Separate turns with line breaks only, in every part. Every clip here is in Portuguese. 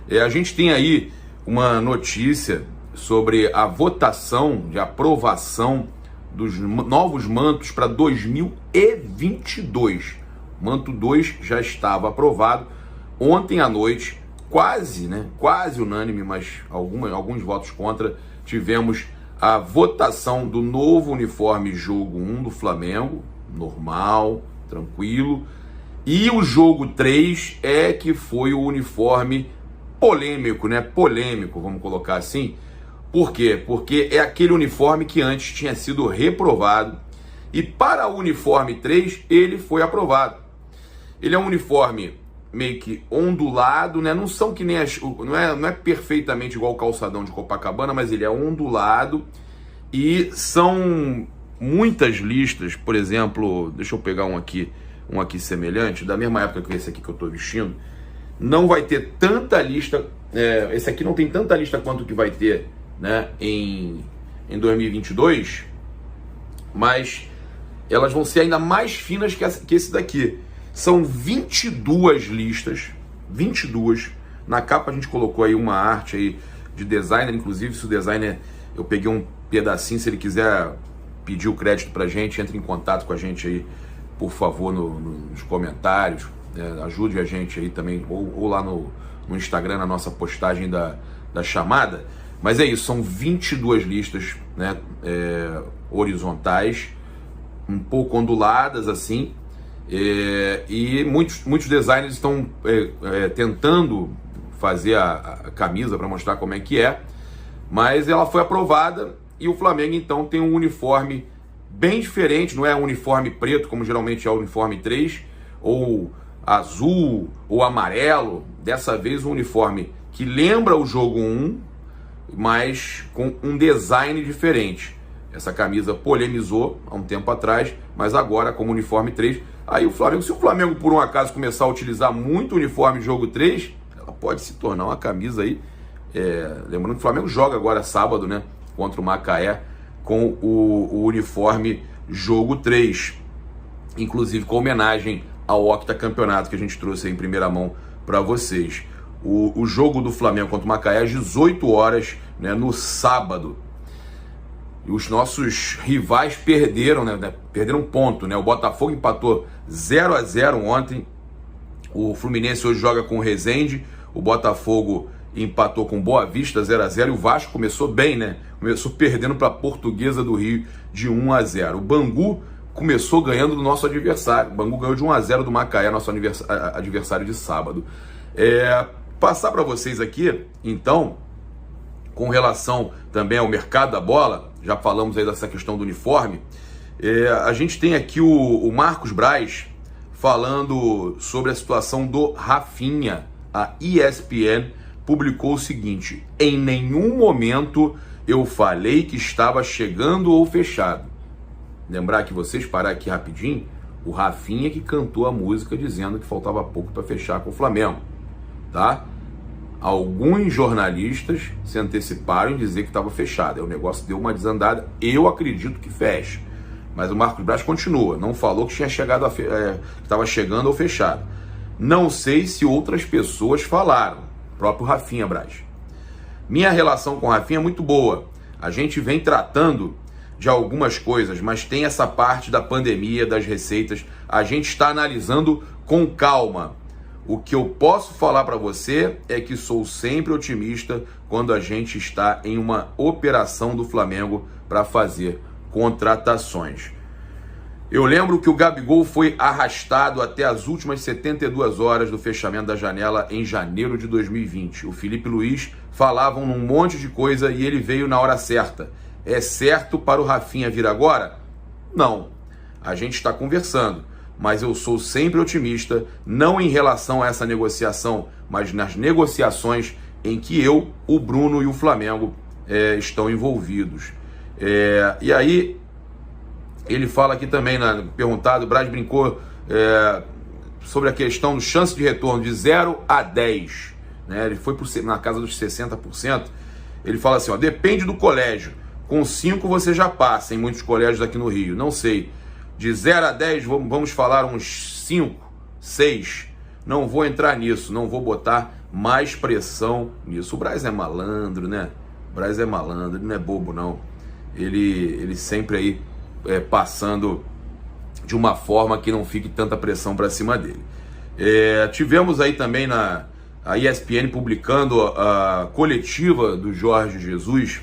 A gente tem aí uma notícia sobre a votação de aprovação dos novos mantos para 2022. Manto 2 já estava aprovado ontem à noite, quase unânime, mas alguns votos contra. Tivemos a votação do novo uniforme jogo 1 do Flamengo, normal, tranquilo, e o jogo 3 que foi o uniforme polêmico, polêmico, vamos colocar assim. Por quê? Porque é aquele uniforme que antes tinha sido reprovado, e para o uniforme 3 ele foi aprovado. Ele é um uniforme meio que ondulado, não são que nem não é perfeitamente igual o calçadão de Copacabana, mas ele é ondulado, e são muitas listas. Por exemplo, deixa eu pegar um aqui semelhante, da mesma época que esse aqui que eu estou vestindo. Não vai ter tanta lista, esse aqui não tem tanta lista quanto que vai ter, em 2022, mas elas vão ser ainda mais finas que esse daqui. São 22 listas, 22. Na capa a gente colocou aí uma arte aí de designer, inclusive se o designer, eu peguei um pedacinho, se ele quiser pedir o crédito pra gente, entre em contato com a gente aí, por favor, nos comentários, ajude a gente aí também, ou lá no Instagram, na nossa postagem da chamada. Mas é isso, são 22 listas, horizontais, um pouco onduladas assim, e muitos designers estão tentando fazer a camisa para mostrar como é que é, mas ela foi aprovada, e o Flamengo então tem um uniforme bem diferente. Não é um uniforme preto como geralmente é o uniforme 3, ou azul ou amarelo. Dessa vez um uniforme que lembra o jogo 1, mas com um design diferente. Essa camisa polemizou há um tempo atrás, mas agora como uniforme 3, aí o Flamengo, se o Flamengo por um acaso começar a utilizar muito o uniforme jogo 3, ela pode se tornar uma camisa aí, lembrando que o Flamengo joga agora sábado, contra o Macaé, com o uniforme jogo 3, inclusive com homenagem ao octacampeonato que a gente trouxe aí em primeira mão para vocês. O jogo do Flamengo contra o Macaé às 18 horas, no sábado. E os nossos rivais perderam, perderam ponto, O Botafogo empatou 0-0 ontem. O Fluminense hoje joga com o Resende. O Botafogo empatou com Boa Vista 0-0. E o Vasco começou bem, Começou perdendo para a Portuguesa do Rio de 1-0. O Bangu começou ganhando do nosso adversário. O Bangu ganhou de 1-0 do Macaé, nosso adversário de sábado. Passar para vocês aqui, então, com relação também ao mercado da bola. Já falamos aí dessa questão do uniforme. A gente tem aqui o Marcos Braz falando sobre a situação do Rafinha. A ESPN publicou o seguinte: em nenhum momento eu falei que estava chegando ou fechado. Lembrar que vocês, parar aqui rapidinho, o Rafinha que cantou a música dizendo que faltava pouco para fechar com o Flamengo, tá? Alguns jornalistas se anteciparam em dizer que estava fechado. O negócio deu uma desandada. Eu acredito que feche. Mas o Marcos Braz continua. Não falou que tinha chegado que estava chegando ou fechado. Não sei se outras pessoas falaram. O próprio Rafinha Braz. Minha relação com o Rafinha é muito boa. A gente vem tratando de algumas coisas, mas tem essa parte da pandemia, das receitas. A gente está analisando com calma. O que eu posso falar para você é que sou sempre otimista quando a gente está em uma operação do Flamengo para fazer contratações. Eu lembro que o Gabigol foi arrastado até as últimas 72 horas do fechamento da janela em janeiro de 2020. O Felipe Luiz falavam num monte de coisa e ele veio na hora certa. É certo para o Rafinha vir agora? Não. A gente está conversando. Mas eu sou sempre otimista, não em relação a essa negociação, mas nas negociações em que eu, o Bruno e o Flamengo estão envolvidos. E aí, ele fala aqui também, perguntado, o Braz brincou sobre a questão do chance de retorno de 0 a 10. Ele foi na casa dos 60%. Ele fala assim, depende do colégio. Com 5 você já passa em muitos colégios aqui no Rio, não sei. De 0 a 10, vamos falar uns 5, 6. não vou entrar nisso, não vou botar mais pressão nisso. O Braz é malandro, né? O Braz é malandro, ele não é bobo, não. Ele sempre aí passando de uma forma que não fique tanta pressão para cima dele. Tivemos aí também a ESPN publicando a coletiva do Jorge Jesus,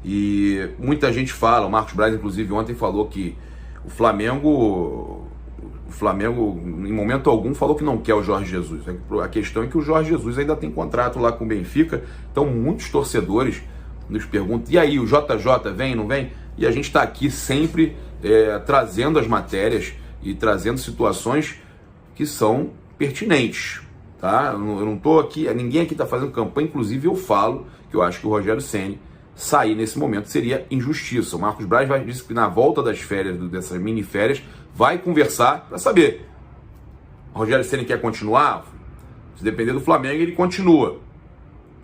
e muita gente fala, o Marcos Braz inclusive ontem falou que o Flamengo em momento algum falou que não quer o Jorge Jesus. A questão é que o Jorge Jesus ainda tem contrato lá com o Benfica, então muitos torcedores nos perguntam, e aí, o JJ vem, não vem? E a gente está aqui sempre trazendo as matérias e trazendo situações que são pertinentes, tá? Eu não estou aqui, ninguém aqui está fazendo campanha, inclusive eu falo que eu acho que o Rogério Ceni sair nesse momento seria injustiça. O Marcos Braz vai dizer que na volta das férias, dessas mini férias, vai conversar para saber. O Rogério Ceni quer continuar? Se depender do Flamengo, ele continua,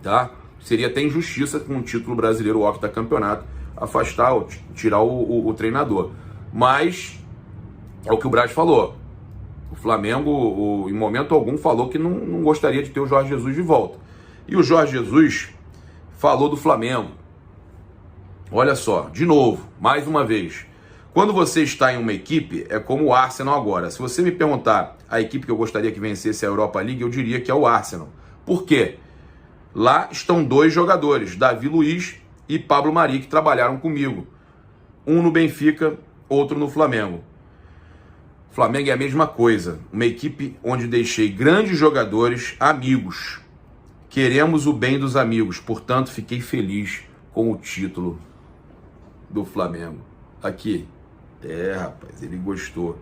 tá? Seria até injustiça com um título brasileiro, o octacampeonato, afastar, tirar o treinador. Mas é o que o Braz falou. O Flamengo, em momento algum, falou que não gostaria de ter o Jorge Jesus de volta. E o Jorge Jesus falou do Flamengo. Olha só, de novo, mais uma vez. Quando você está em uma equipe, é como o Arsenal agora. Se você me perguntar a equipe que eu gostaria que vencesse a Europa League, eu diria que é o Arsenal. Por quê? Lá estão 2 jogadores, Davi Luiz e Pablo Mari, que trabalharam comigo. Um no Benfica, outro no Flamengo. Flamengo é a mesma coisa. Uma equipe onde deixei grandes jogadores, amigos. Queremos o bem dos amigos, portanto fiquei feliz com o título do Flamengo. Aqui. Rapaz, ele gostou.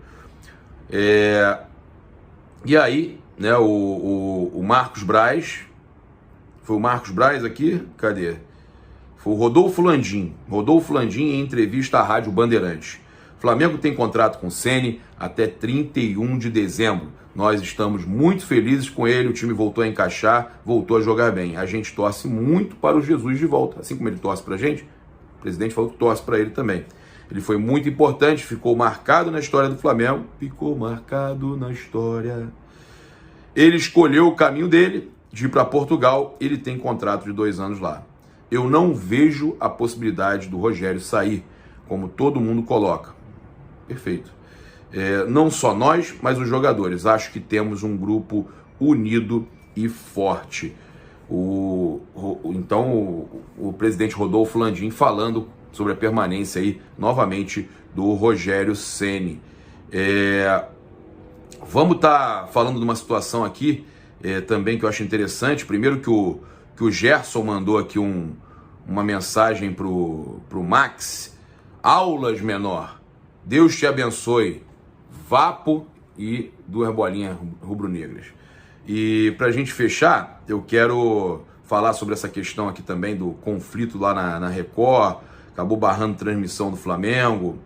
E aí, né, o Marcos Braz, foi o Marcos Braz aqui? Cadê? Foi o Rodolfo Landim. Rodolfo Landim em entrevista à Rádio Bandeirantes. Flamengo tem contrato com o Ceni até 31 de dezembro. Nós estamos muito felizes com ele, o time voltou a encaixar, voltou a jogar bem. A gente torce muito para o Jesus de volta. Assim como ele torce para a gente, o presidente falou que torce para ele também. Ele foi muito importante, ficou marcado na história do Flamengo. Ficou marcado na história. Ele escolheu o caminho dele, de ir para Portugal. Ele tem contrato de 2 anos lá. Eu não vejo a possibilidade do Rogério sair, como todo mundo coloca. Perfeito. Não só nós, mas os jogadores. Acho que temos um grupo unido e forte. Então, o presidente Rodolfo Landim falando sobre a permanência aí, novamente, do Rogério Ceni. Vamos estar falando de uma situação aqui também que eu acho interessante. Primeiro que o Gerson mandou aqui uma mensagem pro Max. Aulas, menor. Deus te abençoe. Vapo e 2 bolinhas rubro-negras. E para a gente fechar, eu quero falar sobre essa questão aqui também do conflito lá na Record. Acabou barrando transmissão do Flamengo.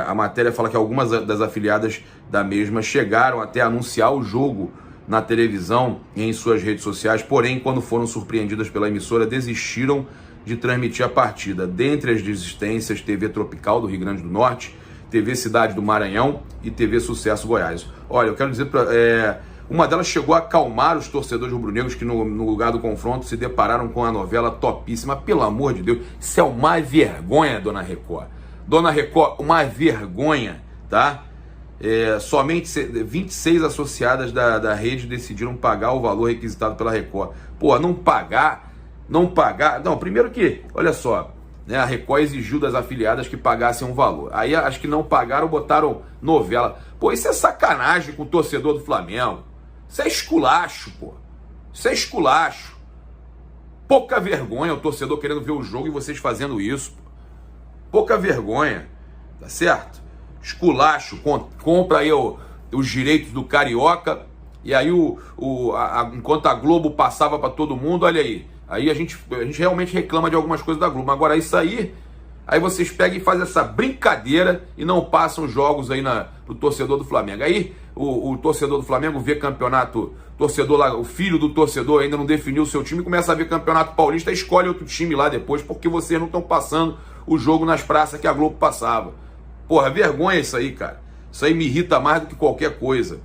A matéria fala que algumas das afiliadas da mesma chegaram até a anunciar o jogo na televisão e em suas redes sociais, porém, quando foram surpreendidas pela emissora, desistiram de transmitir a partida. Dentre as desistências, TV Tropical do Rio Grande do Norte, TV Cidade do Maranhão e TV Sucesso Goiás. Olha, eu quero dizer, uma delas chegou a acalmar os torcedores rubro-negros que no lugar do confronto se depararam com a novela topíssima. Pelo amor de Deus, isso é uma vergonha, Dona Record. Dona Record, uma vergonha, tá? Somente 26 associadas da rede decidiram pagar o valor requisitado pela Record. Pô, não pagar, não, primeiro que, olha só, né, a Record exigiu das afiliadas que pagassem um valor. Aí as que não pagaram botaram novela. Pô, isso é sacanagem com o torcedor do Flamengo. Isso é esculacho, pô. Isso é esculacho. Pouca vergonha o torcedor querendo ver o jogo e vocês fazendo isso, pô. Pouca vergonha, tá certo? Esculacho, compra aí os direitos do Carioca, e aí enquanto a Globo passava para todo mundo, olha aí a gente realmente reclama de algumas coisas da Globo. Agora isso aí vocês pegam e fazem essa brincadeira e não passam jogos aí pro torcedor do Flamengo. Aí o torcedor do Flamengo vê campeonato, torcedor lá, o filho do torcedor ainda não definiu o seu time, começa a ver campeonato paulista, escolhe outro time lá depois, porque vocês não estão passando o jogo nas praças que a Globo passava. Porra, vergonha isso aí, cara. Isso aí me irrita mais do que qualquer coisa.